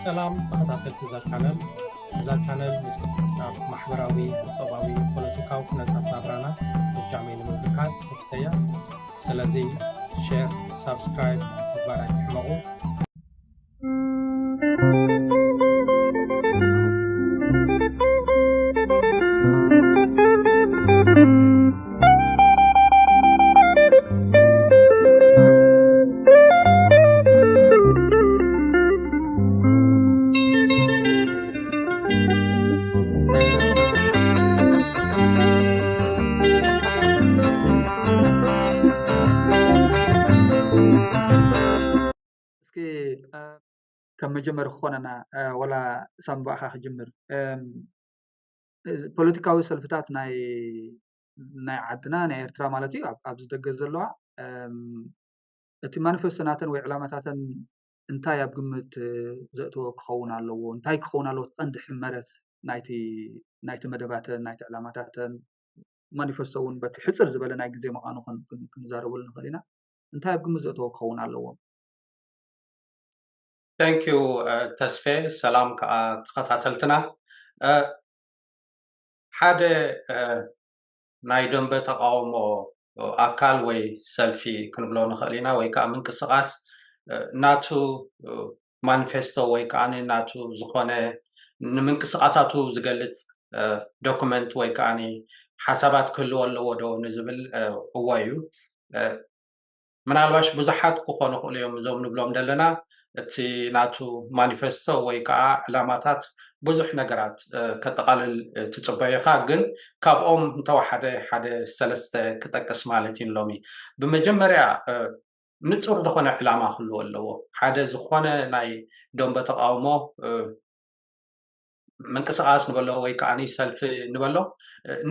سلام تخطاتل تزال كانل محبراوي طباوي بوليتيكاو كنتات نابرانا بجامعين مملكات مكتيا سلازي شير سبسكرايب تبارك تحمقو كم مجمر خوننا ولا سامبا أخا جمر بوليتيكاوي سلفتات ناي عدنا ناي إرترا مالتي أبز دقزلوا እቲ ማኒፌስቶናትን ወይ ዕላማታትን እንታይ ኣብ ግምት ዘእትዎ ክኸውን ኣለዎ እንታይ ክኸውን ኣለዎ ቀንዲ ሕመረት ናይቲ መደባትን ናይቲ ዕላማታትን ማኒፌስቶ እውን በቲ ሕፅር ዝበለ ናይ ግዜ ምዃኑ ክንዛረበሉ ንኽእል ኢና እንታይ ኣብ ግምት ዘእትዎ ክኸውን ኣለዎ ثانك يو تسفي سلام تخطاتلتنا حدا ናይ ደንበ ተቃውሞ ኣካል ወይ ሰልፊ ክንብሎ ንኽእል ኢና ወይ ከዓ ምንቅስቃስ ናቱ ማኒፌስቶ ወይ ከዓ ናቱ ዝኾነ ንምንቅስቃሳቱ ዝገልፅ ዶክመንት ወይ ከዓ ሓሳባት ክህልዎ ኣለዎ ዶ ንዝብል እዋ እዩ ምናልባሽ ብዙሓት ክኾኑ ይኽእሉ እዮም እዞም ንብሎም ዘለና እቲ ናቱ ማኒፌስቶ ወይ ከዓ ዕላማታት ብዙሕ ነገራት ከጠቃልል ትፅበዮ ኢኻ ግን ካብኦም እንተወሓደ ሓደ ሰለስተ ክጠቅስ ማለት እዩ ሎሚ ብመጀመርያ ንፁር ዝኾነ ዕላማ ክህልዎ ኣለዎ ሓደ ዝኾነ ናይ ደንበ ተቃውሞ ምንቅስቃስ ንበሎ ወይ ከዓ ሰልፊ ንበሎ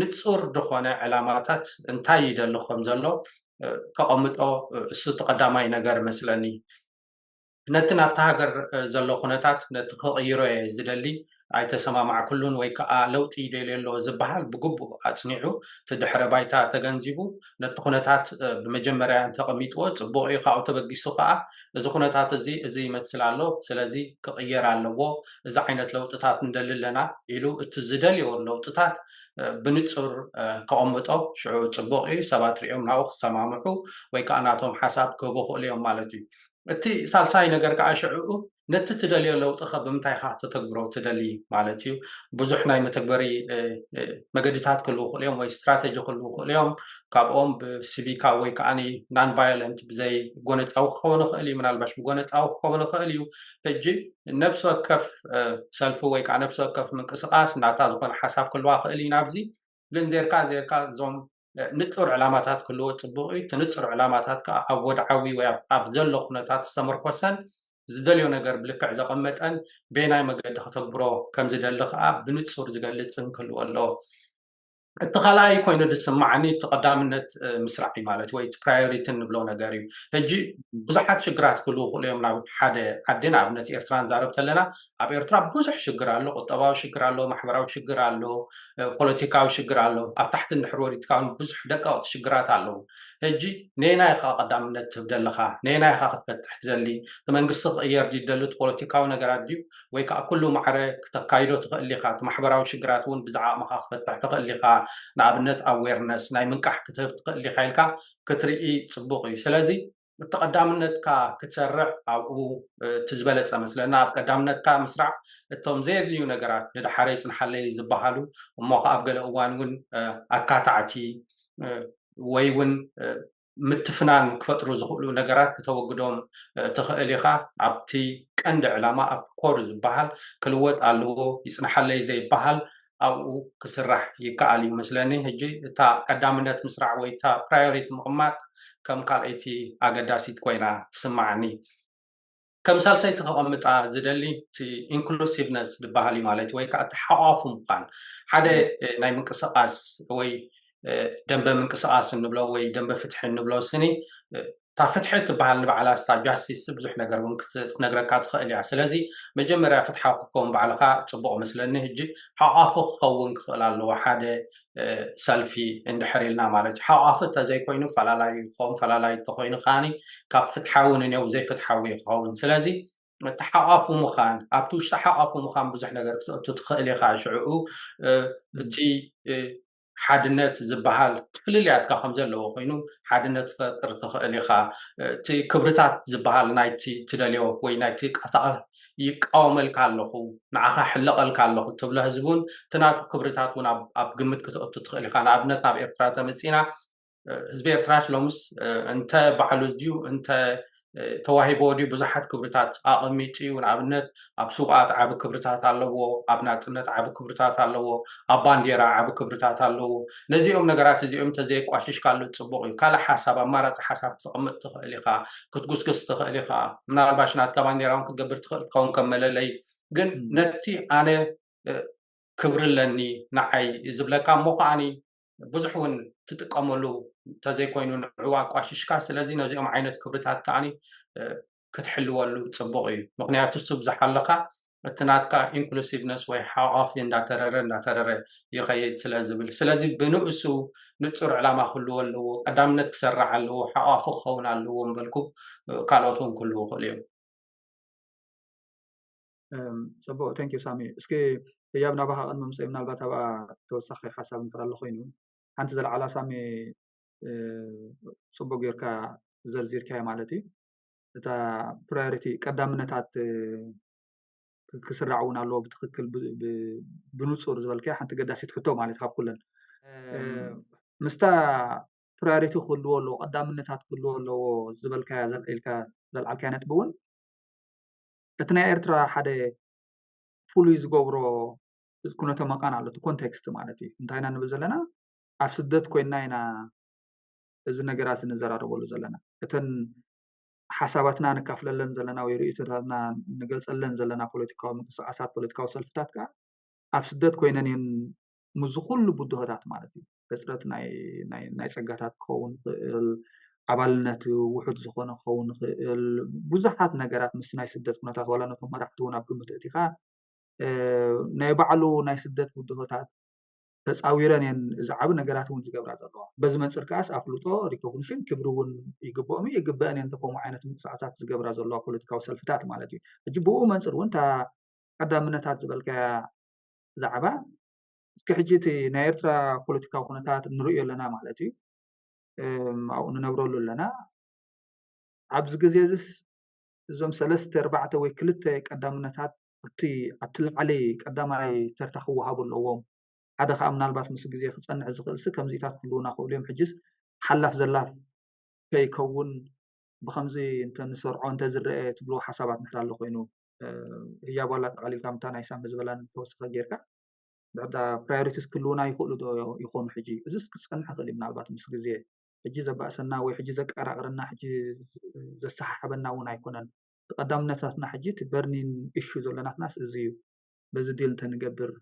ንፁር ዝኾነ ዕላማታት እንታይ ይደሊ ከም ዘሎ ከቐምጦ እሱ ተቐዳማይ ነገር መስለኒ ነቲ ናብቲ ሃገር ዘሎ ኩነታት ነቲ ክቕይሮ እየ ዝደሊ ኣይተሰማማዕ ኩሉን ወይ ከዓ ለውጢ ይደልዮ ኣሎ ዝበሃል ብግቡእ ኣፅኒዑ ትድሕረ ባይታ ተገንዚቡ ነቲ ኩነታት ብመጀመርያ ተቐሚጥዎ ፅቡቅ እዩ ካብኡ ተበጊሱ ከዓ እዚ ኩነታት እዚ ይመስል ኣሎ ስለዚ ክቕየር ኣለዎ እዚ ዓይነት ለውጥታት ንደሊ ኣለና ኢሉ እቲ ዝደልዮ ለውጥታት ብንፁር ከቐምጦ ሽዑ ፅቡቅ እዩ ሰባት ሪኦም ናብኡ ክሰማምዑ ወይ ከዓ ናቶም ሓሳብ ክህቡ ክእሉ እዮም ማለት እዩ እቲ ሳልሳይ ነገር ከዓ ሽዑ ነቲ ትደልዮ ለውጢ ብምንታይ ካ ተተግብሮ ትደሊ ማለት እዩ ብዙሕ ናይ መተግበሪ መገድታት ክህልው ክእሉ እዮም ወይ ስትራቴጂ ክህልው ክእሉ እዮም ካብኦም ብሲቪካ ወይ ከዓ ናን ቫዮለንት ብዘይ ጎነፃዊ ክኸውን ይኽእል እዩ ምናልባሽ ብጎነፃዊ ክኸውን ይኽእል እዩ ሕጂ ነብሲ ወከፍ ሰልፊ ወይ ከዓ ነብሲ ወከፍ ምንቅስቃስ ናታ ዝኾነ ሓሳብ ክህልዋ ክእል እዩ ናብዚ ግን ዜርካ እዞም ንፁር ዕላማታት ክህልዎ ፅቡቅ እዩ እቲ ንፁር ዕላማታት ከዓ ኣብ ወድዓዊ ወይ ኣብ ዘሎ ኩነታት ዝተመርኮሰን ዝደልዮ ነገር ብልክዕ ዘቐመጠን ብናይ መገዲ ከተግብሮ ከም ዝደሊ ከዓ ብንፁር ዝገልፅን ክህልዎ ኣለዎ እቲ ካልኣይ ኮይኑ ድስማዕኒ ተቐዳምነት ምስራሕ እዩ ማለት ወይ ፕራዮሪቲ ንብሎ ነገር እዩ ሕጂ ብዙሓት ሽግራት ክህልው ክእሉ እዮም ናብ ሓደ ዓዲ ንኣብነት ኤርትራ ንዛረብ ከለና ኣብ ኤርትራ ብዙሕ ሽግር ኣሎ ቁጠባዊ ሽግር ኣሎ ማሕበራዊ ሽግር ኣሎ ፖለቲካዊ ሽግር ኣሎ ኣብ ታሕቲ ንድሕር ወሪድካ ብዙሕ ደቀቕቲ ሽግራት ኣለዉ ሕጂ ነናይ ኢኻ ቀዳምነት ትህብ ዘለካ ነናይ ኢኻ ክትፈትሕ ትደሊ እቲ መንግስቲ ክቅየር ድደሊ እቲ ፖለቲካዊ ነገራት ድዩ ወይ ከዓ ኩሉ ማዕረ ክተካይዶ ትኽእል ኢኻ እቲ ማሕበራዊ ሽግራት እውን ብዛዕባኻ ክትፈትሕ ትኽእል ኢኻ ንኣብነት ኣዌርነስ ናይ ምንቃሕ ክትህብ ትኽእል ኢኻ ኢልካ ክትርኢ ፅቡቅ እዩ ስለዚ እቲ ቀዳምነትካ ክትሰርዕ ኣብኡ ትዝበለፀ መስለና ኣብ ቀዳምነትካ ምስራዕ እቶም ዘየድልዩ ነገራት ንድሓረይ ፅንሓለይ ዝበሃሉ እሞ ኣብ ገለ እዋን እውን ኣካታዕቲ ወይ እውን ምትፍናን ክፈጥሩ ዝኽእሉ ነገራት ክተወግዶም ትኽእል ኢኻ ኣብቲ ቀንዲ ዕላማ ኣብ ኮር ዝበሃል ክልወጥ ኣለዎ ይፅንሓለይ ዘይበሃል ኣብኡ ክስራሕ ይከኣል እዩ መስለኒ ሕጂ እታ ቀዳምነት ምስራዕ ወይ እታ ፕራዮሪቲ ምቕማጥ ከም ካልአይቲ ኣገዳሲት ኮይና ትስማዓኒ ከም ሳልሰይቲ ከቐምጣ ዝደሊ እቲ ኢንክሉሲቭነስ ዝበሃል እዩ ማለት ወይ ከዓ እቲ ሓቋፉ ምዃን ሓደ ናይ ምንቅስቃስ ወይ ደንበ ምንቅስቃስ እንብሎ ወይ ደንበ ፍትሒ እንብሎ ስኒ تا فتحة بحال نبعلا ستا جاستيس بزح نجار ونكت نجارات خالية سلازي مجمرة فتحة كون بعلقة تبقى مثلا نهجي حافظ خون خلال الواحد سلفي عند حريلنا مالك حافظ تزاي كوينو فلا لا يقوم فلا لا يتقوين خاني كاب فتحة ونيو زي فتحة ويقوم سلازي ተሓቋፉ ምዃን ኣብቲ ውሽጢ ሓቋፉ ምዃን ብዙሕ ነገር ክትእቱ ትኽእል ኢኻ ሽዑኡ እቲ ሓድነት ዝበሃል ፍልልያትካ ከም ዘለዎ ኮይኑ ሓድነት ክፈጥር ትኽእል ኢኻ እቲ ክብርታት ዝበሃል ናይቲ ትደልዮ ወይ ናይቲ ይቃወመልካ ኣለኹ ንዓኻ ሕለቐልካ ኣለኹ ትብሎ ህዝቢ እውን እቲ ናቱ ክብርታት እውን ኣብ ግምት ክትእቱ ትኽእል ኢኻ ንኣብነት ናብ ኤርትራ ተመፂና ህዝቢ ኤርትራ ሽሎምስ እንተ ባዕሉ ድዩ እንተ ተዋሂቦ ድዩ ብዙሓት ክብርታት ኣቐሚጡ እዩ ንኣብነት ኣብ ሱቓት ዓብ ክብርታት ኣለዎ ኣብ ናፅነት ዓብ ክብርታት ኣለዎ ኣብ ባንዴራ ዓብ ክብርታት ኣለዎ ነዚኦም ነገራት እዚኦም እንተዘየቋሽሽካሉ ፅቡቅ እዩ ካልእ ሓሳብ ኣማራፂ ሓሳብ ክትቕምጥ ትኽእል ኢኻ ክትጉስግስ ትኽእል ኢኻ ምናልባሽ ናትካ ባንዴራ እውን ክትገብር ትኽእል ትኸውን ከም መለለይ ግን ነቲ ኣነ ክብሪ ኣለኒ ንዓይ ዝብለካ እሞ ከዓኒ ብዙሕ እውን ትጥቀመሉ እንተዘይኮይኑ ንዕዋ ቋሽሽካ ስለዚ ነዚኦም ዓይነት ክብርታት ከዓኒ ክትሕልወሉ ፅቡቅ እዩ ምክንያቱ እሱ ብዝሓለካ እቲ ናትካ ኢንክሉሲቭነስ ወይ ሓቋፊ እንዳተረረ ይኸይድ ስለ ዝብል ስለዚ ብንእሱ ንፁር ዕላማ ክህልዎ ኣለዎ ቀዳምነት ክሰርዕ ኣለዎ ሓቋፉ ክኸውን ኣለዎ ንበልኩም ካልኦት እውን ክህልው ይኽእሉ እዮም ፅቡቅ ቴንክ ዩ ሳሚ እስኪ ህያብ ናባኻ ቅድሚ ምፅእ ምናልባት ኣብኣ ተወሳኺ ሓሳብ እንተረሎ ኮይኑ ሓንቲ ዘለዓላ ሳሚ ፅቡቅ ጌርካ ዘርዚርካዮ ማለት እዩ እታ ፕራዮሪቲ ቀዳምነታት ክስራዕ እውን ኣለዎ ብትክክል ብንፁር ዝበልከ ሓንቲ ገዳሲት ሕቶ ማለት ካብ ኩለን ምስታ ፕራዮሪቲ ክህልዎ ኣለዎ ቀዳምነታት ክህልዎ ኣለዎ ዝበልካያ ዘልዒልካ ዘልዓልካያ ነጥቢ እውን እቲ ናይ ኤርትራ ሓደ ፍሉይ ዝገብሮ ኩነተ መቃን ኣሎ እቲ ኮንቴክስት ማለት እዩ እንታይ ኢና ንብል ዘለና ኣብ ስደት ኮይና ኢና እዚ ነገራት ንዘራረበሉ ዘለና እተን ሓሳባትና ንካፍለለን ዘለና ወይ ርእቶታትና ንገልፀለን ዘለና ፖለቲካዊ ምንቅስቃሳት ፖለቲካዊ ሰልፍታት ከዓ ኣብ ስደት ኮይነን እየን ምዝ ኩሉ ብድሆታት ማለት እዩ ሕፅረት ናይ ፀጋታት ክኸውን ክእል ኣባልነት ውሑድ ዝኾነ ክኸውን ክእል ብዙሓት ነገራት ምስ ናይ ስደት ኩነታት ዋላ ነቶም መራሕቲ እውን ኣብ ግምት እቲኻ ናይ ባዕሉ ናይ ስደት ብድሆታት ተፃዊረን እየን እዚ ዓብ ነገራት እውን ዝገብራ ዘለዋ በዚ መንፅር ከዓስ ኣፍልጦ ሪኮግኒሽን ክብሪ እውን ይግብኦም ይግበአን እየን ተከምኡ ዓይነት ምንቅስቃሳት ዝገብራ ዘለዋ ፖለቲካዊ ሰልፍታት ማለት እዩ ሕጂ ብኡ መንፅር እውን እታ ቀዳምነታት ዝበልካያ ዛዕባ እስኪ ሕጂ እቲ ናይ ኤርትራ ፖለቲካዊ ኩነታት ንሪኦ ኣለና ማለት እዩ ኣብኡ ንነብረሉ ኣለና ኣብዚ ግዜ እዚስ እዞም 3-4 ወይ 2 ቀዳምነታት ኣብቲ ላዕሊ ቀዳማይ ተርታ ክወሃቡ ኣለዎም ሓደ ከዓ ምናልባት ምስ ግዜ ክፀንዕ ዝኽእልሲ ከምዚታት ክህልውና ክእሉ እዮም ሕጅስ ሓላፍ ዘላፍ ከይከውን ብከምዚ እንተንሰርዖ እንተዝርአ ትብሎ ሓሳባት ንሕር ኣሎ ኮይኑ ህያብ ዋላ ጠቃሊልካ ምታ ናይ ሳሚ ዝበላን ተወስኸ ጌርካ ብዕዳ ፕራዮሪቲስ ክህልውና ይኽእሉ ዶ ይኾኑ ሕጂ እዚስ ክፀንሕ ክእል እዩ ምናልባት ምስ ግዜ ሕጂ ዘባእሰና ወይ ሕጂ ዘቀራቅረና ሕጂ ዘሰሓሓበና እውን ኣይኮነን ተቀዳምነታትና ሕጂ እቲ በርኒን ኢሹ ዘለናትናስ እዚ እዩ በዚ ዲል እንተንገብር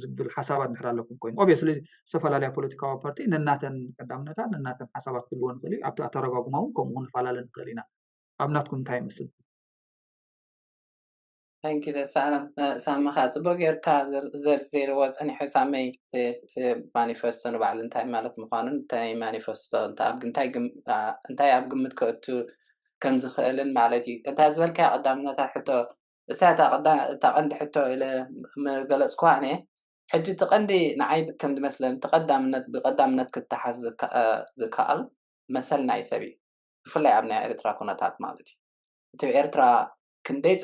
ዝብል ሓሳባት ንሕር ኣለኩም ኮይኑ ኦብቪየስሊ ዝተፈላለያ ፖለቲካዊ ፓርቲ ነናተን ቀዳምነታት ነናተን ሓሳባት ክህልወን ክእል እዩ ኣብቲ ኣተረጓጉማ እውን ከምኡ ንፈላለ ንክእል ኢና ኣብ ናትኩም እንታይ ይመስል ታንኪ ተሳለም ሳምኻ ፅቡቅ ጌርካ ዘርዚርዎ ፀኒሑ ሳመይ ማኒፌስቶ ንባዕሉ እንታይ ማለት ምዃኑን እንታይ ማኒፌስቶ እንታይ ኣብ ግምት ከእቱ ከም ዝኽእልን ማለት እዩ እታ ዝበልካያ ቀዳምነታት ሕቶ እሳታ ቀንዲ ሕቶ ኢለ መገለፅኳ እኔ ሕጂ እቲ ቀንዲ ንዓይ ከም ዝመስለን ተቀዳምነት ብቀዳምነት ክትሓዝ ዝከኣል መሰል ናይ ሰብ እዩ ብፍላይ ኣብ ናይ ኤርትራ ኩነታት ማለት እዩ እቲ ኤርትራ ክንደይ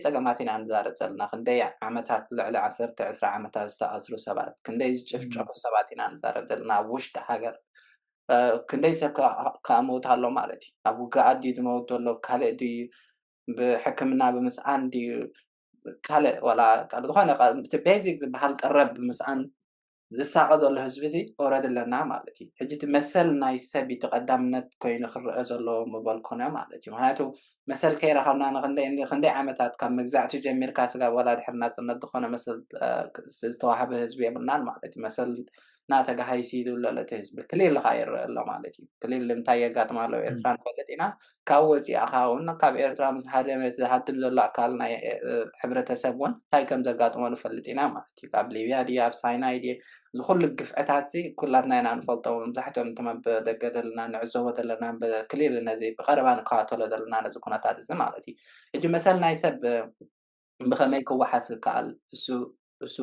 ፀገማት ኢና ንዛረብ ዘለና ክንደይ ዓመታት ልዕሊ 10-20 ዓመታት ዝተኣስሩ ሰባት ክንደይ ዝጭፍጨፉ ሰባት ኢና ንዛረብ ዘለና ኣብ ውሽጢ ሃገር ክንደይ ሰብ ከኣመውት ኣሎ ማለት እዩ ኣብ ውግኣት ድዩ ዝመውት ዘሎ ካልእ ድዩ ብሕክምና ብምስኣን ድዩ ካልእ ዋላ ዝኾነ እቲ ቤዚክ ዝበሃል ቀረብ ብምስኣን ዝሳቀ ዘሎ ህዝቢ እዚ ወረድ ኣለና ማለት እዩ ሕጂ እቲ መሰል ናይ ሰብ ተቀዳምነት ኮይኑ ክርአ ዘለዎ ምበልኮነ ማለት እዩ ምክንያቱ መሰል ከይረኸብና ንክንደይ ዓመታት ካብ መግዛዕቲ ጀሚርካ ስጋብ ዋላ ድሕር ናፅነት ዝኾነ መሰል ዝተዋሃበ ህዝቢ የብልናን ማለት እዩ መሰል ናተጋሃይሲ ይብለለ ተህዝብ ክሊል ኻይር ኣሎ ማለት እዩ ክሊል እንታይ የጋጥም ኣሎ ኤርትራን ፈለጢና ካብ ወፂኣኻ እውን ካብ ኤርትራ ምስ ሓደ ዝሃድም ዘሎ ኣካል ናይ ሕብረተሰብ እውን እንታይ ከም ዘጋጥሞ ንፈልጥ ኢና ማለት እዩ ካብ ሊብያ ድያ ኣብ ሳይናይ ድያ ዝኩሉ ግፍዕታት ኩላትና ኢና ንፈልጦ መብዛሕትኦም እንተማ ብደገ ዘለና ንዕዘቦ ዘለና ብክሊል ነዚ ብቀረባ ንከታተሎ ዘለና ነዚ ኩነታት እዚ ማለት እዩ ሕጂ መሰል ናይ ሰብ ብኸመይ ክወሓስ ከኣል እሱ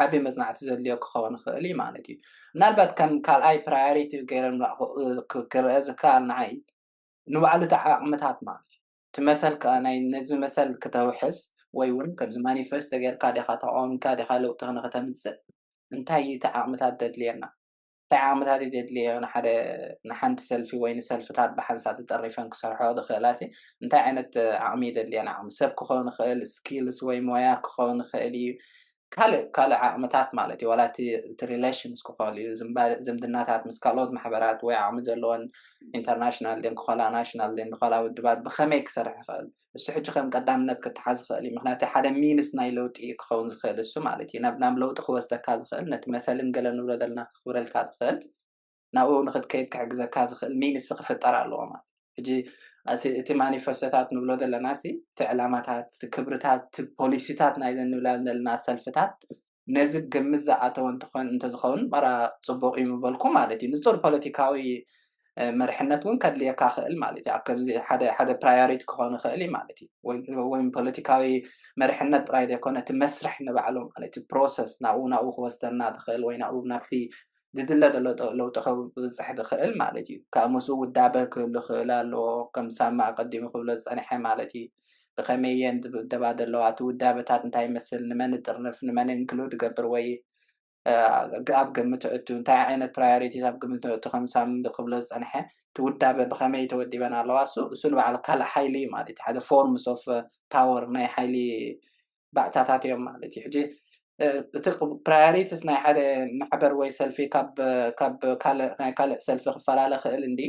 ዓብዪ መፅናዕቲ ዘድልዮ ክኸውን ክኽእል እዩ ማለት እዩ ምናልባት ከም ካልኣይ ፕራዮሪቲ ገይረን ክርአ ዝከኣል ንዓይ ንባዕሉ ዓቕምታት ማለት እዩ እቲ መሰል ናይ ነዚ መሰል ክተውሕስ ወይ እውን ከምዚ ማኒፌስቶ ጌርካ ዲኻ ተቃዊምካ ዲኻ ለውጢ ንኽተምፅእ እንታይ እቲ ዓቕምታት ተድልየና እንታይ ዓቕምታት ተድልዮ ንሓንቲ ሰልፊ ወይ ንሰልፍታት ብሓንሳብ ተጠሪፈን ክሰርሖ ዝኽእላሲ እንታይ ዓይነት ዓቕሚ ተድልየና ዓቕሚ ሰብ ክኸውን ይኽእል ስኪልስ ወይ ሞያ ክኸውን ይኽእል እዩ ካልእ ዓቕምታት ማለት እዩ ዋላ እቲ ሪሌሽንስ ክኸውን እዩ ዝምድናታት ምስ ካልኦት ማሕበራት ወይ ዓቕሚ ዘለዎን ኢንተርናሽናል ደን ክኾላ ናሽናል ደን ክኾላ ውድባት ብኸመይ ክሰርሕ ይኽእል እሱ ሕጂ ከም ቀዳምነት ክትሓዝ ይኽእል እዩ ምክንያቱ ሓደ ሚንስ ናይ ለውጢ ክኸውን ዝኽእል እሱ ማለት እዩ ናብ ለውጢ ክወስደካ ዝኽእል ነቲ መሰልን ገለ ንብሎ ዘለና ክኽብረልካ ትኽእል ናብኡ ንክትከይድ ክሕግዘካ ዝኽእል ሚንስ ክፍጠር ኣለዎ ማለት ሕጂ እቲ ማኒፌስቶታት ንብሎ ዘለና ሲ እቲ ዕላማታት እቲ ክብርታት እቲ ፖሊሲታት ናይ ዘንብላ ዘለና ሰልፍታት ነዚ ግምት ዝኣተወ እንተዝኸውን መራ ፅቡቅ እዩ ምበልኩ ማለት እዩ ንፁር ፖለቲካዊ መርሕነት እውን ከድልየካ ክእል ማለት እዩ ከምዚ ሓደ ፕራዮሪቲ ክኸውን ይኽእል እዩ ማለት እዩ ወይ ፖለቲካዊ መርሕነት ጥራይ ዘይኮነ እቲ መስርሕ ንባዕሉ ማለት እዩ ፕሮሰስ ናብኡ ክወስደና ትኽእል ወይ ናብኡ ናብቲ ዝድለ ዘሎ ለውጢ ክብፅሕ ዝኽእል ማለት እዩ ካብ ምስኡ ውዳበ ክህሉ ክእል ኣለዎ ከም ሳማ ቀዲሙ ክብሎ ዝፀኒሐ ማለት እዩ ብኸመይ እየን ዝብደባ ዘለዋ እቲ ውዳበታት እንታይ ይመስል ንመን ጥርንፍ ንመን ኢንክሉድ ገብር ወይ ኣብ ግምት እቱ እንታይ ዓይነት ፕራዮሪቲታት ኣብ ግምት እቱ ከም ሳም ክብሎ ዝፀኒሐ እቲ ውዳበ ብኸመይ ተወዲበን ኣለዋ እሱ ንባዕሉ ካልእ ሓይሊ ማለት እዩ ሓደ ፎርምስ ኦፍ ፓወር ናይ ሓይሊ ባእታታት እዮም ማለት እዩ ሕጂ እቲ ፕራዮሪቲስ ናይ ሓደ ማሕበር ወይ ሰልፊ ካብ ካልእ ሰልፊ ክፈላለ ክእል እንዲ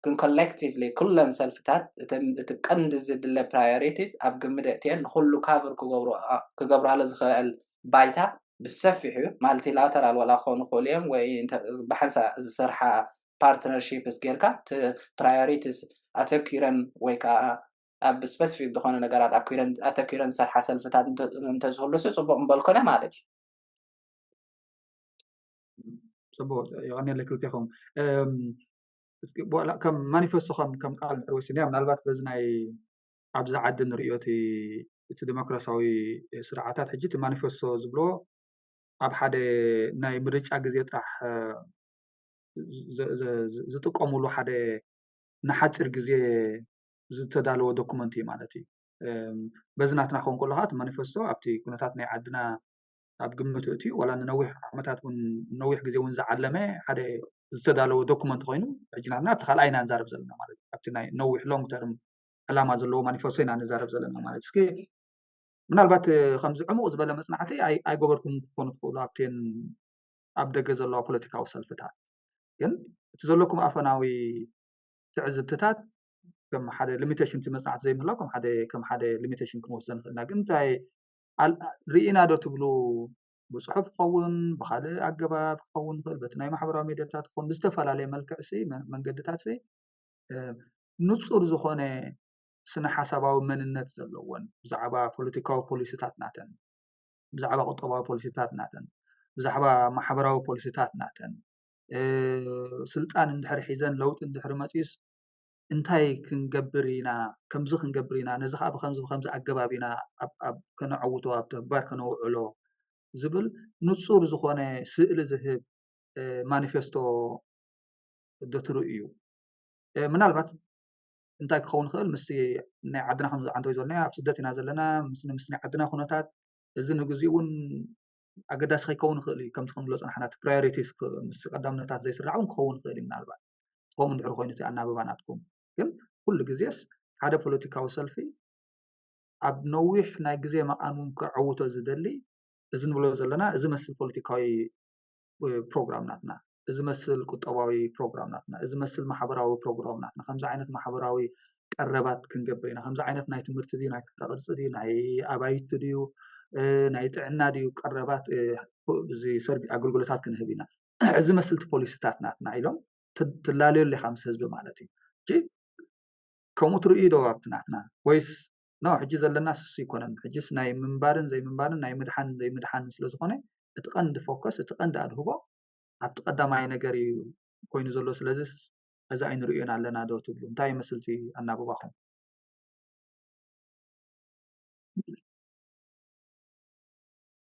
ግን ኮሌክቲቭሊ ኩለን ሰልፍታት እቲ ቀንዲ ዝድለ ፕራዮሪቲስ ኣብ ግምት እትየን ንኩሉ ካበር ክገብራለ ዝኽእል ባይታ ብሰፊሑ ማልቲላተራል ወላ ክኾኑ ክእሉ እዮም ወይ ብሓንሳ ዝሰርሓ ፓርትነርሺፕስ ጌርካ ፕራዮሪቲስ ኣተኪረን ወይ ከዓ ኣብ ስፔሲፊክ ዝኾነ ነገራት ኣተኪረን ዝሰርሓ ሰልፍታት እንተዝህሉሱ ፅቡቅ ምበልኮነ ማለት እዩ ፅቡቅ ይቀኒለ ክልቲኹም ከም ማኒፌስቶ ከም ቃል ወሲንያ ምናልባት በዚ ናይ ኣብዚ ዓዲ ንሪኦ እቲ ዲሞክራሲያዊ ስርዓታት ሕጂ እቲ ማኒፌስቶ ዝብሎ ኣብ ሓደ ናይ ምርጫ ግዜ ጥራሕ ዝጥቀምሉ ሓደ ንሓፂር ግዜ ዝተዳለወ ዶኩመንት እዩ ማለት እዩ በዚ ናትና ክኸውን ከለካ እቲ ማኒፌስቶ ኣብቲ ኩነታት ናይ ዓድና ኣብ ግምት እትዩ ዋላ ንነዊሕ ዓመታት እውን ነዊሕ ግዜ እውን ዝዓለመ ሓደ ዝተዳለወ ዶኩመንት ኮይኑ ሕጂ ናትና ኣብቲ ካልኣይ ኢና ንዛረብ ዘለና ማለት እዩ ኣብቲ ናይ ነዊሕ ሎንግ ተርም ዕላማ ዘለዎ ማኒፌስቶ ኢና ንዛረብ ዘለና ማለት እስኪ ምናልባት ከምዚ ዕሙቕ ዝበለ መፅናዕቲ ኣይገበርኩም ክኾኑ ትኽእሉ ኣብተን ኣብ ደገ ዘለዋ ፖለቲካዊ ሰልፍታት ግን እቲ ዘለኩም ኣፈናዊ ትዕዝብትታት ከም ሓደ ሊሚቴሽን መፅናዕቲ ዘይምህላው ከም ሓደ ሊሚቴሽን ክንወስዶ ንኽእልና ግን እንታይ ርኢና ዶ ትብሉ ብፅሑፍ ክኸውን ብካልእ ኣገባብ ክኸውን ይኽእል በቲ ናይ ማሕበራዊ ሚድያታት ክኸውን ብዝተፈላለየ መልክዕ መንገድታት ንፁር ዝኾነ ስነ ሓሳባዊ መንነት ዘለዎን ብዛዕባ ፖለቲካዊ ፖሊሲታት ናተን ብዛዕባ ቁጠባዊ ፖሊሲታት ናተን ብዛዕባ ማሕበራዊ ፖሊሲታት ናተን ስልጣን እንድሕር ሒዘን ለውጢ እንድሕር መፂስ እንታይ ክንገብር ኢና ከምዚ ክንገብር ኢና ነዚ ከዓ ብከምዚ ኣገባብ ኢና ኣብ ከነዕውቶ ኣብ ተግባር ከነውዕሎ ዝብል ንፁር ዝኾነ ስእሊ ዝህብ ማኒፌስቶ ዶ ትርእዩ ምናልባት እንታይ ክኸውን ይኽእል ምስቲ ናይ ዓድና ከም ዓንተይ ዘለና ኣብ ስደት ኢና ዘለና ምስ ናይ ዓድና ኩነታት እዚ ንግዚኡ እውን ኣገዳሲ ከይከውን ይኽእል እዩ ከምቲ ክንብሎ ፀናሕና እቲ ፕራዮሪቲስ ምስ ቀዳምነታት ዘይስራዕ እውን ክኸውን ይኽእል እዩ ምናልባት ከምኡ እንድሕር ኮይኑ እቲ ኣናብባ ናትኩም ግን ኩሉ ግዜስ ሓደ ፖለቲካዊ ሰልፊ ኣብ ነዊሕ ናይ ግዜ መቃን ክዕውቶ ዝደሊ እዚ ንብሎ ዘለና እዚ መስል ፖለቲካዊ ፕሮግራም ናትና እዚ መስል ቁጠባዊ ፕሮግራም ናትና እዚ መስል ማሕበራዊ ፕሮግራም ናትና ከምዚ ዓይነት ማሕበራዊ ቀረባት ክንገብር ኢና ከምዚ ዓይነት ናይ ትምህርቲ ድዩ ናይ ቅርፂ ድዩ ናይ ኣባይቲ ድዩ ናይ ጥዕና ድዩ ቀረባት እዚ ሰርቪስ ኣገልግሎታት ክንህብ ኢና እዚ መስልቲ ፖሊሲታት ናትና ኢሎም ትላለዩ ለካ ምስ ህዝቢ ማለት እዩ እጂ ከምኡ ትርእዩ ዶ ኣብቲ ናትና ወይስ ነው ሕጂ ዘለና ስሱ ይኮነን ሕጂስ ናይ ምንባርን ዘይምንባርን ናይ ምድሓን ዘይምድሓን ስለ ዝኾነ እቲ ቀንዲ ፎከስ እቲ ቀንዲ ኣድህቦ ኣብቲ ቀዳማይ ነገር እዩ ኮይኑ ዘሎ ስለዚ እዚ ኣይንርእዮን ኣለና ዶ ትብሉ እንታይ መስልቲ ኣናብባኹም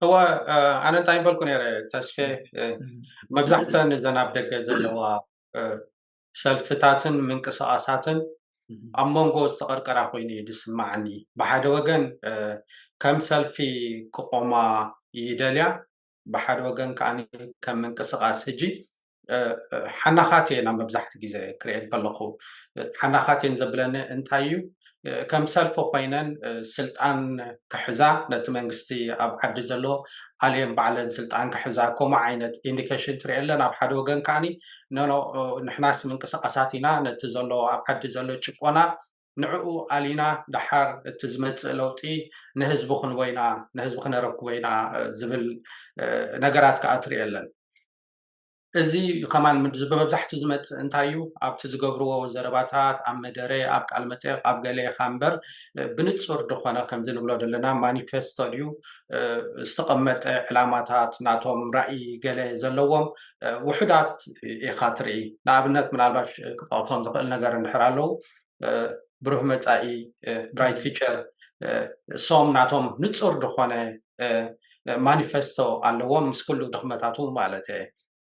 هو أنا تايم بالكون يا تسفي مبزحتن إذا نبدأ جزلوا سلفتاتن من قصاصاتن أمونغو استقرقرا خويني دسمعني بحد وجن كم سلفي كقوما يدليا بحد وجن كاني كم من قصاص هجي حناخاتي أنا مبزحت جزء كريت بلقو حناخاتي نزبلنا انتايو كم سلفو خوينن سلطان كحزا نتمنغستي أب حد زلو عليهم بعلن سلطان كحزا كوما عينت إنديكيشن تريلنا أب حد وجن كاني نو نحناس من قصاصاتنا نتزلو أب حد زلو تشقونا نعو علينا دحر تزمت لوتي نهزبخن وينا نهزبخن رك وينا زبل نجارات كأتريلن እዚ ከማን በመብዛሕቱ ዝመፅ እንታዩ ኣብቲ ዝገብርዎ ዘረባታት ኣብ መደረ ኣብ ቃልመጠ ኣብ ገለ ካምበር ብንጹር ድኾነ ከም ዝንብሎ ዘለና ማኒፌስቶ ድዩ ዝተቐመጠ ዕላማታት ናቶም ራእይ ገለ ዘለዎም ውሕዳት ኢኻ ትርኢ ንኣብነት ምናልባሽ ክጠቕሶም ዝኽእል ነገር እንድሕር ኣለዉ ብሩህ መጻኢ ብራይት ፊቸር ሶም ናቶም ንጹር ድኾነ ማኒፌስቶ ኣለዎም ምስ ኩሉ ድኽመታቱ ማለት እየ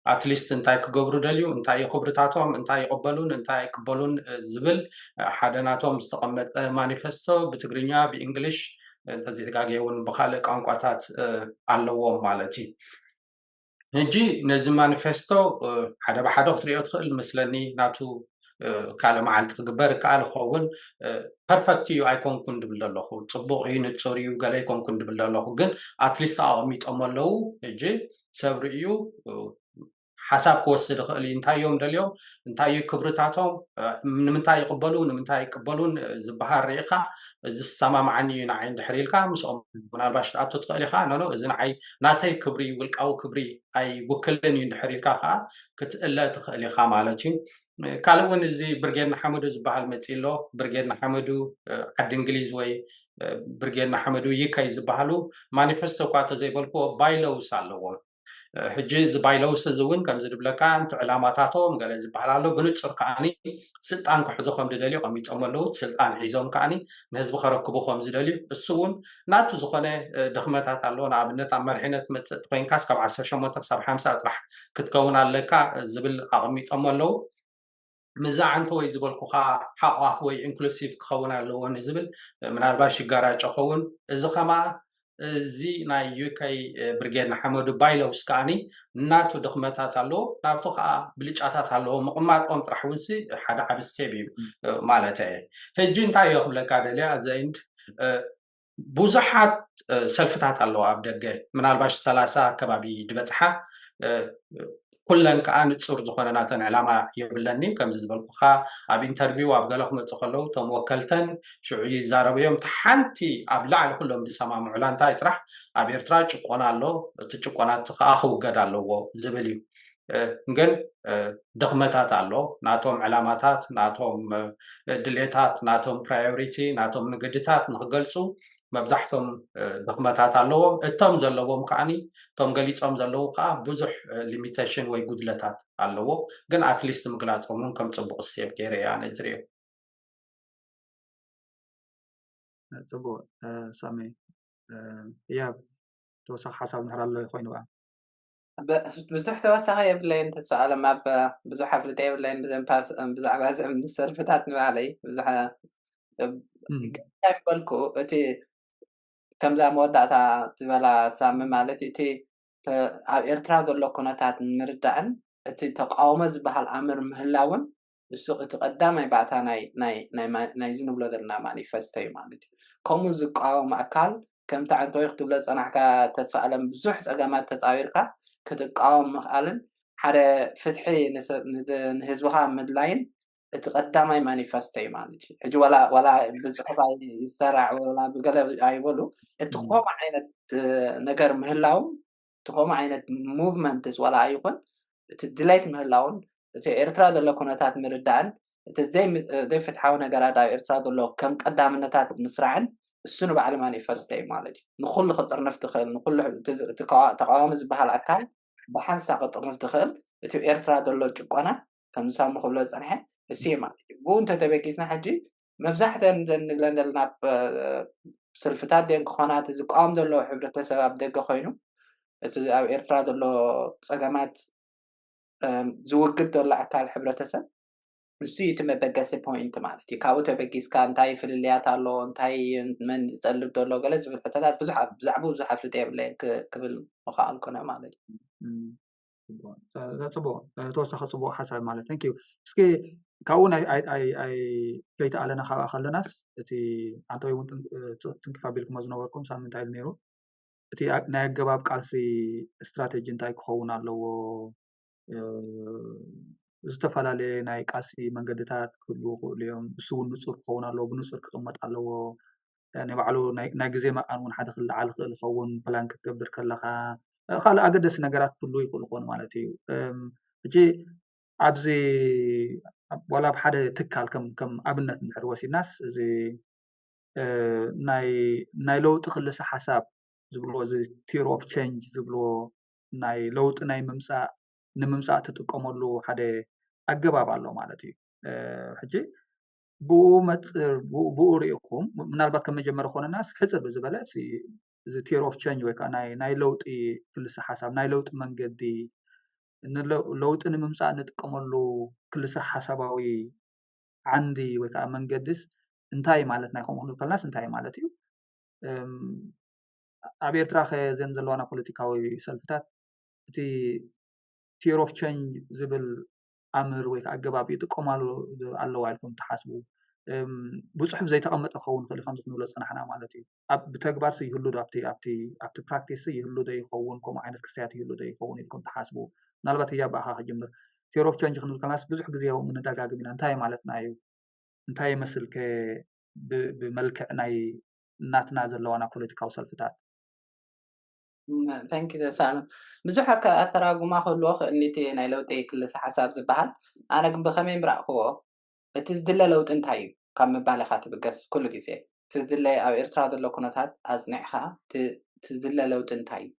اتليست انتاي كغبرو دليو انتاي خبرتاتهم انتاي يقبلون انتاي يقبلون زبل حدناتهم استقمت مانيفستو بتغرينيا بانجلش انت زي تقاقيون بخالق ቋንቋታት ኣለዎም ማለት እዩ እንጂ ነዚ ማኒፌስቶ ሓደ ብሓደ ክትሪኦ ትኽእል መስለኒ ናቱ ካለ መዓልቲ ክግበር ካል ኸውን ፐርፌክት እዩ ኣይኮንኩን ድብል ኣለኹ ጽቡቕ እዩ ንጹር እዩ ገለ ኣይኮንኩን ድብል ኣለኹ ግን ኣትሊስት ኣቕሚጦም ኣለዉ እጂ ሰብ ርእዩ حساب كوسد خلي انتايوم دليوم انتايو كبرتاتهم نمنتاي يقبلون نمنتاي يقبلون زبهار ريخا زسما معني نعين دحريلكا مش من الباش اتو تقلي خا نو اذن عي ناتاي كبري والقاو كبري اي وكلن يدحريلكا خا كتلا تخلي خا مالتي كالون زي برجينا حمدو زبهال متيلو برجينا حمدو عد انجليز وي برجينا حمدو يكاي زبهالو مانيفستو كاتو زي بالكو بايلو سالو حجي زبايلو سزون كم زدبلكا انت علاماتاتهم قال زبحلالو بنصر كاني سلطان كحزوخم ددليو قميطملو سلطان حيزوم كاني نهزب خركبوخم زدليو السون ناتو زخونه دخمتات الله نابنت امرحنت متقين كاس كب 10 شموت حساب 50 اطرح كتكون عليكا زبل قميطملو مزعنتو يزبلكو خا حقاف وي انكلوسيف كخون علو نزبل من الباش غاراچ خون از خما زي ناي يوكاي برجينا حمد بايلوس كاني ناتو دخمتات الله ناتو خا بليچاتات الله مقماطهم طرحونسي حدا عبسيبي مالته هجي انت يخبل كادليا زيند بوزحات سلفتات الله ابدغه منالباش 30 كبابي دبصحه كلن كان تصور زخونه ناتن علامه يبلني كم زبلكوخا اب انترفيو اب غلخ مصخلو تم وكلتن شعي زاربيوم تحنتي ابلع كلهم دسما معلانتا يطرح اب ارترا چقونالو تچقونات اخو غدالو زبلي ግን دخمتات አለው ናቶም ዕላማታት ናቶም ድሌታት ናቶም ፕራዮሪቲ ናቶም ንግድታት ንኽገልጹ መብዛሕቶም ድኽመታት ኣለዎም እቶም ዘለዎም ከዓኒ እቶም ገሊፆም ዘለዉ ከዓ ብዙሕ ሊሚቴሽን ወይ ጉድለታት ኣለዎ ግን ኣትሊስት ምግላፆምን ከም ፅቡቅ እሴት ገይረ እያ ነዝሪኦ ፅቡቅ ሳሚ ያ ተወሳኺ ሓሳብ ንሕር ኣሎ ኮይኑ ብዙሕ ተወሳኺ የብለይን ተስፋ ما ብዙሕ ኣፍልጠ የብለይን ብዛዕባ ዝዕም ሰልፍታት ንባዕለይ ብዙሕ ይበልኩ እቲ ከምዛ መወዳእታ ዝበላ ሳሚ ማለት እቲ ኣብ ኤርትራ ዘሎ ኩነታት ንምርዳእን እቲ ተቃውሞ ዝበሃል ኣምር ምህላውን እሱ እቲ ቀዳማይ ባዕታ ናይ ዝንብሎ ዘለና ማኒፌስቶ እዩ ማለት እዩ ከምኡ ዝቃወም ኣካል ከምቲ ዓንተ ወይ ክትብሎ ፀናሕካ ተስፋ ኣለም ብዙሕ ፀገማት ተፃዊርካ ክትቃወም ምኽኣልን ሓደ ፍትሒ ንህዝብኻ ምድላይን እቲ ቀዳማይ ማኒፌስቶ እዩ ማለት እዩ ሕጂ ወላ ብፅሑፍ ይሰራዕ ወላ ብገለ ኣይበሉ እቲ ከምኡ ዓይነት ነገር ምህላው እቲ ከምኡ ዓይነት ሙቭመንትስ ወላ ኣይኹን ديلايت مهلاون إرترا دلو كونتات مردان زي فتحاو نجارات إرترا دلو كم قدام نتات مسرعن السنو بعد ما نفستي مالتي نخل خطر نفتخل نخل تقاوم زبها الأكل بحنسا خطر نفتخل إرترا دلو جقنا كم سام خبز أنها السيما بونت تبكيسنا حجي مبزحة نبلندلنا سلفتات دين كخانات زقام دلو حبرة سبب دقة خينو إرترا دلو صقامات زوجت دلو أكل حبرة سبب نسي تم بقاسي بوينت مالتي كاو تبقيس كان تاي في اللي عطالو انتاي من يتقلب دولو غلز في الحتات بزعبو بزحف لتيب لين قبل مخاال كنا مالتي صبو توسخ صبو حسب مالتي ثانك يو اسكي كاون اي كيت علينا خلناس تي انتو يوم تنكفابيلكم ازنوركم سامنت عيل نيرو تي ناي جباب قالسي استراتيجي انتاي كخون علو ዝተፈላለዩ ናይ ቃሲ መንገድታት ክህልው ይኽእሉ እዮም እሱ እውን ንፁር ክኸውን ኣለዎ ብንፁር ክቕመጥ ኣለዎ ናይ ባዕሉ ናይ ግዜ መቃን እውን ሓደ ክልዓል ክእል ይኸውን ፕላን ክትገብር ከለካ ካልእ ኣገደሲ ነገራት ክህልው ይኽእሉ ይኾኑ ማለት እዩ ሕጂ ኣብዚ ዋላ ብሓደ ትካል ከም ኣብነት እንድሕር ወሲድናስ እዚ ናይ ለውጢ ክልሲ ሓሳብ ዝብልዎ እዚ ቲዮሪ ኦፍ ቼንጅ ዝብልዎ ናይ ለውጢ ናይ ምምፃእ ንምምፃእ ትጥቀመሉ ሓደ ኣገባብ ኣሎ ማለት እዩ ሕጂ ብኡ ሪኢኹም ምናልባት ከም መጀመር ኮነናስ ሕፅር ብዝበለ እዚ ቲዮሪ ኦፍ ቼንጅ ወይ ከዓ ናይ ለውጢ ክልሲ ሓሳብ ናይ ለውጢ መንገዲ ለውጢ ንምምፃእ ንጥቀመሉ ክልሲ ሓሳባዊ ዓንዲ ወይ ከዓ መንገድስ እንታይ ማለት ናይ ከምኡ ከልናስ እንታይ ማለት እዩ ኣብ ኤርትራ ከዘን ዘለዋና ፖለቲካዊ ሰልፍታት እቲ ቲዮሪ ኦፍ ቼንጅ ዝብል ኣምር ወይ ከዓ ኣገባብ ይጥቀማሉ ኣለዋ ኢልኩም ትሓስቡ ብዙሕ ዘይተቐመጠ ክኸውን ክእል ከም ዝንብሎ ፀናሕና ማለት እዩ ብተግባር ይህሉ ዶ ኣብቲ ፕራክቲስ ይህሉ ዶ ይኸውን ከምኡ ዓይነት ክስተያት ይህሉ ዶ ይኸውን ኢልኩም ትሓስቡ ምናልባት እያ ብኣኻ ክጅምር ቲዮሪ ኦፍ ቼንጅ ክንብል ከለናስ ብዙሕ ግዜ ንደጋግም ኢና እንታይ ማለትና እዩ እንታይ ይመስል ብመልክዕ ናይ እናትና ዘለዋና ፖለቲካዊ ሰልፍታት ثانك يو سالم بزح أتراجم أخذ لوخ اللي تي نايلو تي كل حساب زبحان أنا كم بخمين برأخوه تزدل لو تنتهي كم بالغات بقص كل جزء تزدل أو إرتاد لو كنتات أزنعها تزدل لو تنتهي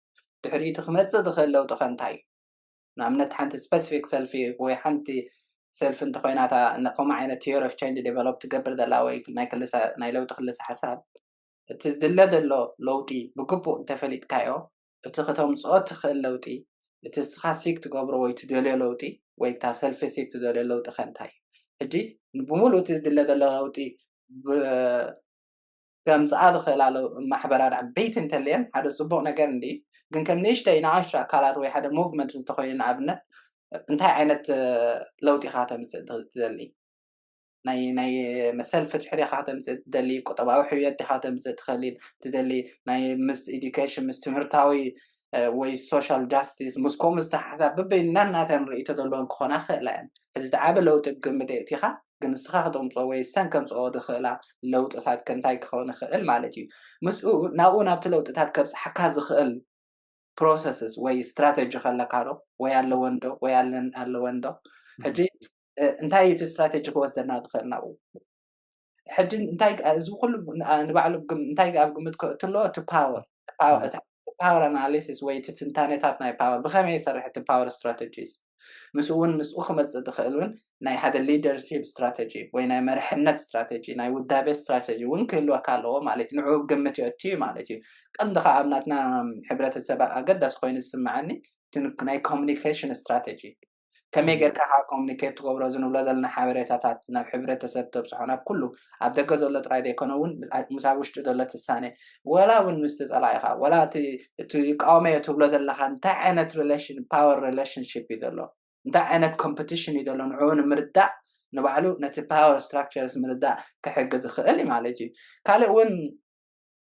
تحري تخمت تدخل لو تخنتهي نعمل حنت specific selfie وحنتي self انت خويناتها نقوم عين theory of change develop تقبل دلاوي نايلو تخلص حساب تزدل لو تي بقبو تفلت كايو تخطهم صوت تخل لوتي تسخاسيك تقبر وي تدلي لوتي وي تاسل فيسيك تدلي لوت خنتاي هجي بمولو تزدل لوتي كم صعد خلالو محبرات عبيت انتلين هذا صبوع نجار ندي كم نيشتي نعشر كالات وي هذا موفمنت تخوين عبنا انتهى عينت لوتي خاتم تدلي ناي مثل فتح حري خاتم تدلي قطباو حيات خاتم تخلين تدلي ناي مس education مستمرتاوي وي social justice مسكوم مستحدث ببيننا ناتن رئيت دلون كونا خلان إذا تعامل لو تقوم بديتها جنسخة دوم صوي سنكم صوت خلا لو تصعد كنتاي كونا خل معلتي مسؤول ناونا بتلو تتحد كبس حكاز خل processes وي strategy خلا كارو وي على ويندو وي على ويندو هجي انتاي استراتيجي وزنا دخلنا حد انتاي ازو كل نبعلو انتاي قمت تلو تو باور اناليسيس وي تنتانيتات ناي باور بخمي يصرح باور استراتيجيز مسؤول خمس دخلون ناي هذا ليدرشيب استراتيجي وي ناي مرحنت استراتيجي ناي ودابي استراتيجي وين كل وكالو مالتي نعوب قمتي اتي مالتي قندخه ابناتنا حبرة السبع قداس خوين السمعني تنك ناي كوميونيكيشن استراتيجي كمي غير كها كوميونيكيت غبرو زنو بلادلنا حبريتات نا حبرت تسبب صحنا كله عدك زولت رايد يكونون مساوش دولت الثاني ولا ون مستطلعها ولا تقاومه تبلادلها انت عينت ريليشن باور ريليشن شيب يدلو انت عينت كومبيتيشن يدلو نعون مردا نبعلو نت باور ستراكشرز مردا كحجز خالي مالتي قال ون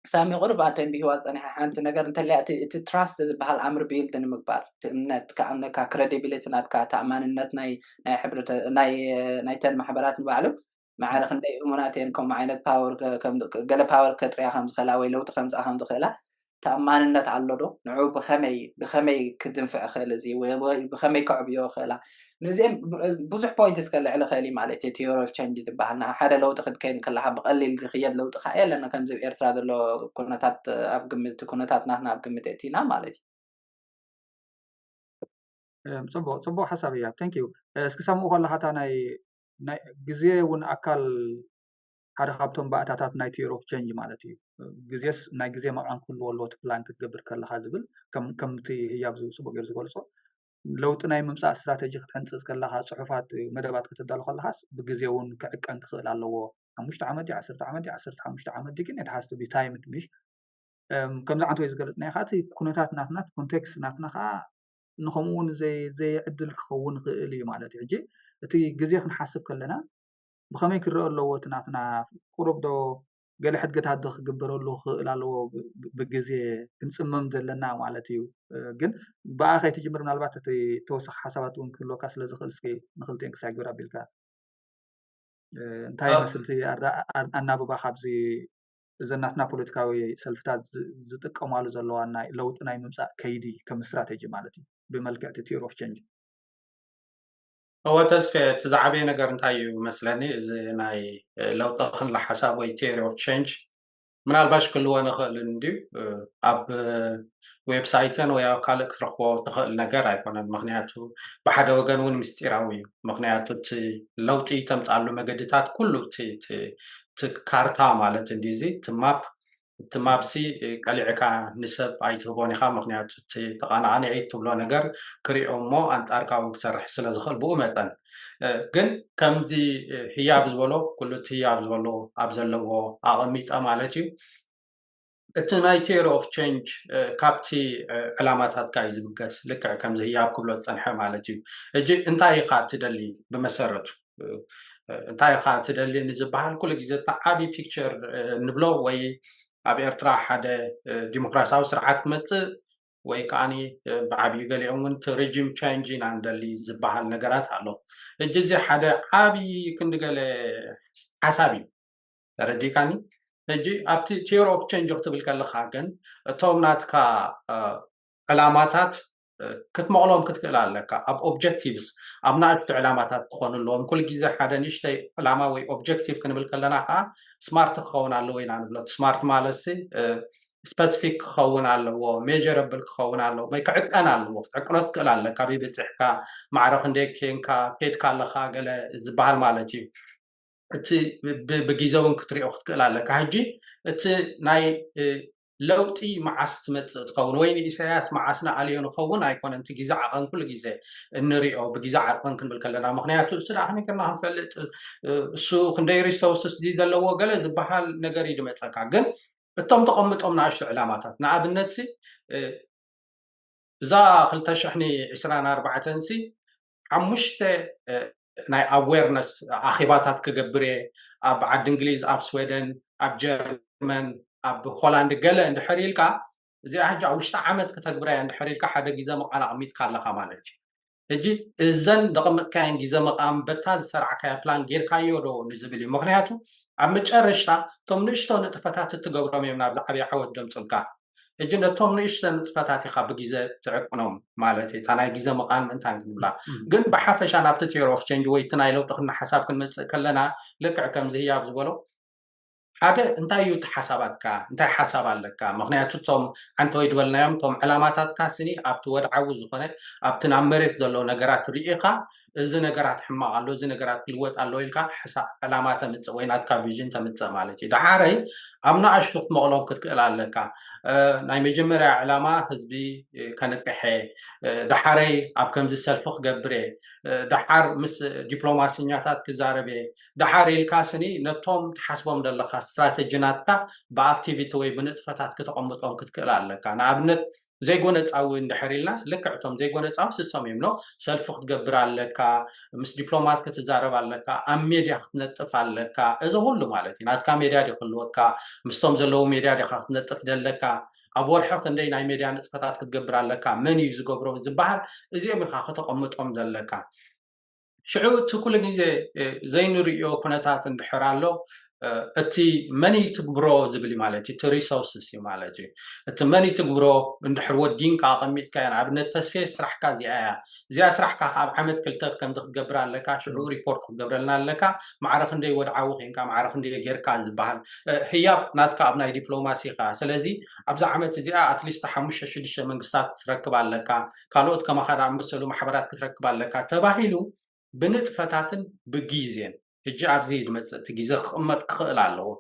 سامي غرب عتن بيواز أنا حانت نقدر نتلي تتراست بهال أمر بيلد المقبار تأمنت كأمنك كريديبيليتي نات كتأمان النت ناي حبرة ناي تن محبرات نبعلو معارك ندي أموناتين كم عينت باور كم قل باور كتريا خمس خلا ويلو تخمس أهم دخلا ተኣማንነት ኣሎ ዶ ንዑ ብኸመይ ክድንፍዕ ክእል እዚ ወይ ብኸመይ ከዕብዮ ክእላ ነዚኦም ብዙሕ ፖይንትስ ከልዕል ክእል ማለት እዩ ቲዮሪ ኦፍ ቼንጅ ዝበሃል ናብ ሓደ ለውጢ ክትከይድ ከለካ ብቐሊል ዝኽየድ ለውጢ ከዓ የለና ከምዚ ኤርትራ ዘሎ ኩነታት ኣብ ግምት ኩነታት ናትና ኣብ ግምት እቲና ማለት እዩ ፅቡቅ ሓሳብ እያ ቴንክ ዩ እስኪ ሰምኡ ከለካ እታ ናይ ግዜ እውን ኣካል ሓደ ካብቶም ባእታታት ናይ ቲዮሪ ኦፍ ቼንጅ ማለት እዩ ግዜስ ናይ ግዜ መቃን ክህልዎ ኣለዎ እቲ ፕላን ክትገብር ከለካ ዝብል ከምቲ ህያብ ፅቡቅ ጌሩ ዝገልፆ ለውጢ ናይ ምምፃእ ስትራቴጂ ክትሕንፅፅ ከለካ ፅሑፋት መደባት ክትዳሉ ከለካስ ብግዜ እውን ክዕቀን ክኽእል ኣለዎ 5 ዓመት 10 ዓመት 15 ዓመት ግን it has to be time ትንሽ ከምዚ ዓንተ ወይ ዝገልፅ ናይ ካቲ ኩነታት ናትና ኮንቴክስት ናትና ከዓ ንከምኡ እውን ዘይዕድል ክኸውን ክእል እዩ ማለት እዩ ሕጂ እቲ ግዜ ክንሓስብ ከለና ብኸመይ ክረአ ኣለዎ እቲ ናትና ቁሩብ ዶ ገለ ሕድገታት ዶ ክግበረሉ ክእል ኣለዎ ብግዜ ክንፅመም ዘለና ማለት እዩ ግን ብኣ ከይትጅምር ምናልባት እቲ ተወሳኺ ሓሳባት እውን ክህልወካ ስለ ዝኽእል እስኪ ንክልቲአን ክሳዕ ግብር ኣቢልካ እንታይ ይመስል እቲ ኣናብባ ካብዚ እዘን ናትና ፖለቲካዊ ሰልፍታት ዝጥቀማሉ ዘለዋ ናይ ለውጢ ናይ ምምፃእ ከይዲ ከም ስትራቴጂ ማለት እዩ ብመልክዕ እቲ ቲዮሪ ኦፍ ቼንጅ هو تسفي تزعبي ነገር እንታይ እዩ መስለኒ እዚ ናይ ለውጢ ክንላ ሓሳብ ወይ ቲዮሪ ኦፍ ቼንጅ ምናልባሽ ክልዎ ንኽእል እንድዩ ኣብ ዌብሳይትን ወይ ኣብ ካልእ ክትረኽቦ ትኽእል ነገር ኣይኮነን ምክንያቱ ብሓደ ወገን እውን ምስጢራዊ እዩ ምክንያቱ እቲ ለውጢ ተምፃሉ መገድታት ኩሉ እቲ ካርታ ማለት እንድዩ እዚ እቲ ማፕሲ ቀሊዕካ ንሰብ ኣይትህቦን ኢኻ ምክንያቱ እቲ ተቐናቃኒ ትብሎ ነገር ክሪኦ እሞ ኣንጻርካ እውን ክሰርሕ ስለ ዝኽእል ብኡ መጠን ግን ከምዚ ህያብ ዝበሎ ኩሉ እቲ ህያብ ዝበሎ ኣብ ዘለዎ ኣቐሚጠ ማለት እዩ እቲ ናይ ቲዮሪ ኦፍ ቼንጅ ካብቲ ዕላማታትካ እዩ ዝብገስ ልክዕ ከምዚ ህያብ ክብሎ ዝፀንሐ ማለት እዩ እጂ እንታይ ኢኻ ትደሊ ብመሰረቱ እንታይ ኢኻ ትደሊ ንዝበሃል ኩሉ ግዜ እቲ ዓብዪ ፒክቸር ንብሎ ወይ ኣብ ኤርትራ ሓደ ዲሞክራሲያዊ ስርዓት ክመፅእ ወይ ከዓኒ ብዓብዪ ገሊኦም እውን እቲ ሬጂም ቼንጅ ኢና ንደሊ ዝበሃል ነገራት ኣሎ እጂ እዚ ሓደ ዓብዪ ክንዲ ገለ ሓሳብ እዩ ተረዲእካኒ ሕጂ ኣብቲ ቲዮሪ ኦፍ ቼንጅ ክትብል ከለካ ግን እቶም ናትካ ዕላማታት ክትመቕሎም ክትክእል ኣለካ ኣብ ኦብጀክቲቭስ ኣብ ንኣሽቱ ዕላማታት ክኾኑ ኣለዎም ኩሉ ግዜ ሓደ ንእሽተይ ዕላማ ወይ ኦብጀክቲቭ ክንብል ከለና ከዓ ስማርት ክኸውን ኣለዎ ኢና ንብሎ ስማርት ማለት ስፔሲፊክ ክኸውን ኣለዎ ሜጀረብል ክኸውን ኣለዎ ወይ ክዕቀን ኣለዎ ክትዕቅኖ ትክእል ኣለካ ብበፂሕካ ማዕረ ክንደይ ኬንካ ከድካ ኣለካ ገለ ዝበሃል ማለት እዩ እቲ ብግዜ እውን ክትሪኦ ክትክእል ኣለካ ሕጂ እቲ ናይ ለውጢ መዓስ ትመፅእ ትኸውን ወይ ንኢሳያስ መዓስና ኣልዮ ንኸውን ኣይኮነን እቲ ግዜ ዓቐን ኩሉ ግዜ እንሪኦ ብግዜ ዓቐን ክንብል ከለና ምክንያቱ እሱ ዳ ከመይ ከና ክንፈልጥ እሱ ክንደይ ሪሶርስስ ዘለዎ ገለ ዝበሃል ነገር እዩ ድመፀካ ግን እቶም ተቐምጦም ንኣሽቱ ዕላማታት ንኣብነት እዛ 2024 ሓሙሽተ ናይ ኣዌርነስ ኣኼባታት ክገብር እየ ኣብ ዓዲ እንግሊዝ ኣብ ስዌደን ኣብ ጀርመን ኣብ ሆላንድ ገለ እንድሕር ኢልካ እዚኣ ሕጂ ኣብ ውሽጢ ዓመት ከተግብራ እያ እንድሕር ኢልካ ሓደ ግዜ መቃን ኣቕሚጥካ ኣለካ ማለት እዩ ሕጂ እዘን ደቐምጥካየን ግዜ መቃን በታ ዝሰርዓካያ ፕላን ጌርካዮ ዶ ንዝብል እዩ ምክንያቱ ኣብ መጨረሻ እቶም ንእሽቶ ንጥፈታት እትገብሮም እዮም ናብዚ ዓብዪ ዓወት ደምፅልካ ሕጂ ነቶም ንእሽተ ንጥፈታት ኢኻ ብግዜ ትዕቅኖም ማለት እዩ እታ ናይ ግዜ መቃን ምእንታይ ክንብላ ግን ብሓፈሻ ናብቲ ቲዮሪ ኦፍ ቼንጅ ወይ እቲ ናይ ለውጢ ሓሳብ ክንመፅእ ከለና ልክዕ ከምዚ ህያብ ዝበሎ ሓደ እንታይ እዩ እቲ ሓሳባትካ እንታይ ሓሳብ ኣለካ ምክንያቱ እቶም ሓንቲ ወይ ድበልናዮም እቶም ዕላማታትካ ስኒ ኣብቲ ወድዓዊ ዝኾነ ኣብቲ ናብ መሬት ዘለዎ ነገራት ርኢኻ እዚ ነገራት ሕማቕ ኣሎ እዚ ነገራት ክልወጥ ኣሎ ኢልካ ዕላማ ተምፅእ ወይ ናትካ ቪዥን ተምፅእ ማለት እዩ ዳሓረይ ኣብ ንኣሽቱ ክትመቕሎም ክትክእል ኣለካ ናይ መጀመርያ ዕላማ ህዝቢ ከንቅሐ ዳሓረይ ኣብ ከምዚ ሰልፊ ክገብር ዳሓር ምስ ዲፕሎማስኛታት ክዛረበ ዳሓር ኢልካ ስኒ ነቶም ትሓስቦም ዘለካ ስትራቴጂናትካ ብኣክቲቪቲ ወይ ብንጥፈታት ክትቐምጦም ክትክእል ኣለካ ንኣብነት ዘይጎነፃዊ እንድሕር ኢልና ልክዕ እቶም ዘይጎነፃዊ ስሶም እዮም ኖ ሰልፊ ክትገብር ኣለካ ምስ ዲፕሎማት ክትዛረብ ኣለካ ኣብ ሜድያ ክትነጥፍ ኣለካ እዚ ኩሉ ማለት እዩ ናትካ ሜድያ ድክህልወካ ምስቶም ዘለዉ ሜድያ ዲካ ክትነጥፍ ደለካ ኣብ ወርሒ ክንደይ ናይ ሜድያ ንጥፈታት ክትገብር ኣለካ መን እዩ ዝገብሮ ዝበሃል እዚኦም ኢኻ ከተቐምጦም ዘለካ ሽዑ እቲ ኩሉ ግዜ ዘይንሪኦ ኩነታት እንድሕር ኣሎ እቲ መን ትግብሮ ዝብል ማለት እቲ ሪሶርስስ ማለት እዩ እቲ መን ትግብሮ እንድሕር ወዲንካ ኣቐሚጥካ ንኣብነት ተስፌ ስራሕካ እዚኣ ስራሕካ ኣብ ዓመት ክልተ ከምዚ ክትገብር ኣለካ ሽዑ ሪፖርት ክትገብረልና ኣለካ ማዕረ ክንደይ ወድዓዊ ኮንካ ማዕረ ክንደይ ጌርካ ዝበሃል ህያብ ናትካ ኣብ ናይ ዲፕሎማሲ ኢኻ ስለዚ ኣብዛ ዓመት እዚኣ ኣትሊስት 5-6 መንግስታት ክትረክብ ኣለካ ካልኦት ከማኻዳ ኣንበሰሉ ማሕበራት ክትረክብ ኣለካ ተባሂሉ ብንጥፈታትን ብግዜን ሕጂ ኣብዚ ድመፅእ እቲ ግዜ ክቕመጥ ክኽእል ኣለዎ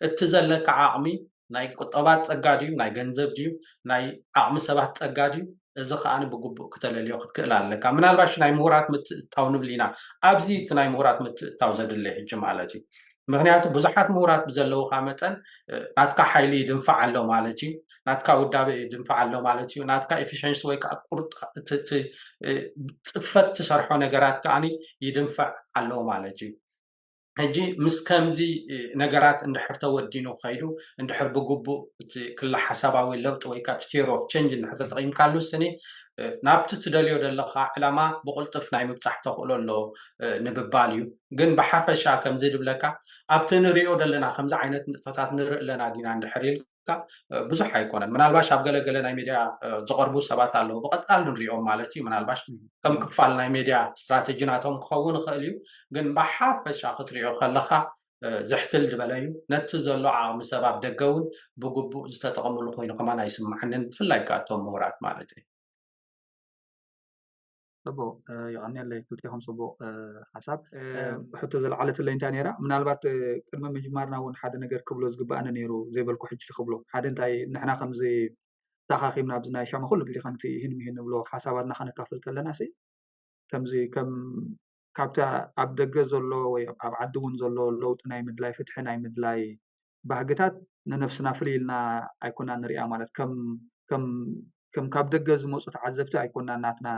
እቲ ዘለካ ዓቕሚ ናይ ቁጠባት ፀጋ ድዩ ናይ ገንዘብ ድዩ ናይ ዓቕሚ ሰባት ፀጋ ድዩ እዚ ከዓኒ ብግቡእ ክተለልዮ ክትክእል ኣለካ ምናልባሽ ናይ ምሁራት ምትእታው ንብል ኢና ኣብዚ እቲ ናይ ምሁራት ምትእታው ዘድለ ሕጂ ማለት እዩ ምክንያቱ ብዙሓት ምሁራት ብዘለውካ መጠን ናትካ ሓይሊ ድንፋዕ ኣሎ ማለት እዩ ናትካ ውዳበ ድንፋዕ ኣሎ ማለት እዩ ናትካ ኤፊሽንሲ ወይ ከዓ ቁርጥ ፅፈት ትሰርሖ ነገራት ከዓኒ ይድንፋዕ ኣሎ ማለት እዩ ሕጂ ምስ ከምዚ ነገራት እንድሕር ተወዲኑ ከይዱ እንድሕር ብግቡእ እቲ ክላ ሓሳባዊ ለውጢ ወይ ከዓ ቲዮሪ ኦፍ ቼንጅ እንድሕር ተጠቒምካሉ ስኒ ናብቲ ትደልዮ ዘለካ ዕላማ ብቁልጥፍ ናይ ምብፃሕ ተኽእሎ ኣሎ ንብባል እዩ ግን ብሓፈሻ ከምዚ ድብለካ ኣብቲ ንሪኦ ዘለና ከምዚ ዓይነት ንጥፈታት ንርኢ ኣለና ዲና እንድሕር ኢልካ ብዙሕ ኣይኮነን ምናልባሽ ኣብ ገለገለ ናይ ሚድያ ዝቐርቡ ሰባት ኣለዉ ብቐጣል ንሪኦም ማለት እዩ ምናልባሽ ከም ክፋል ናይ ሚድያ ስትራቴጂ ናቶም ክኸውን ይኽእል እዩ ግን ብሓፈሻ ክትሪኦ ከለካ ዘሕትል ድበለ እዩ ነቲ ዘሎ ዓቕሚ ሰብ ኣብ ደገ እውን ብግቡእ ዝተጠቐምሉ ኮይኑ ከማን ኣይስማዓንን ብፍላይ ከዓ እቶም ምሁራት ማለት እዩ ጽቡቅ ይቀኒለይ ክልቲኹም ጽቡቅ ሓሳብ ሕቶ ዘለዓለትለይ እንታይ ነይራ ምናልባት ቅድሚ ምጅማርና እውን ሓደ ነገር ክብሎ ዝግባአኒ ነይሩ ዘይበልኩ ሕጂ ክብሎ ሓደ እንታይ ንሕና ከምዚ ተኻኺምና ኣብዚ ናይ ሻማ ኩሉ ግዜ ከምቲ ይህን ንብሎ ሓሳባትና ከነካፍል ከለና ሲ ከምዚ ከም ካብታ ኣብ ደገ ዘሎ ወይ ኣብ ዓዲ እውን ዘሎ ለውጢ ናይ ምድላይ ፍትሒ ናይ ምድላይ ባህግታት ንነፍስና ፍልይ ኢልና ኣይኮና ንሪኣ ማለት ከም ካብ ደገ ዝመፁ ተዓዘብቲ ኣይኮና ናትና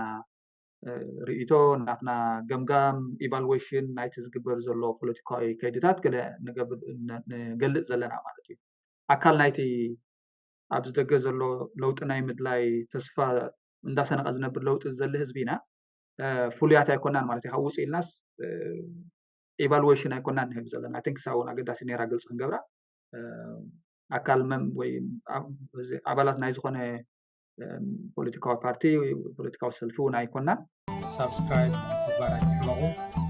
ርእይቶ ናትና ገምጋም ኢቫሉዌሽን ናይቲ ዝግበር ዘሎ ፖለቲካዊ ከይድታት ገለ ንገልፅ ዘለና ማለት እዩ ኣካል ናይቲ ኣብዚ ደገ ዘሎ ለውጢ ናይ ምድላይ ተስፋ እንዳሰነቐ ዝነብር ለውጢ ዘለ ህዝቢ ኢና ፍሉያት ኣይኮናን ማለት እዩ ካብ ውፅእ ኢልናስ ኢቫሉዌሽን ኣይኮናን ንህብ ዘለና ኣይ ቲንክ ሳውን ኣገዳሲ ነራ ግልፂ ክንገብራ ኣካል ወይ ኣባላት ናይ ዝኾነ ፖለቲካዊ ፓርቲ ፖለቲካዊ ሰልፊ እውን ኣይኮናን ሳብስክራይብ ግባር ኣይትሕበቑ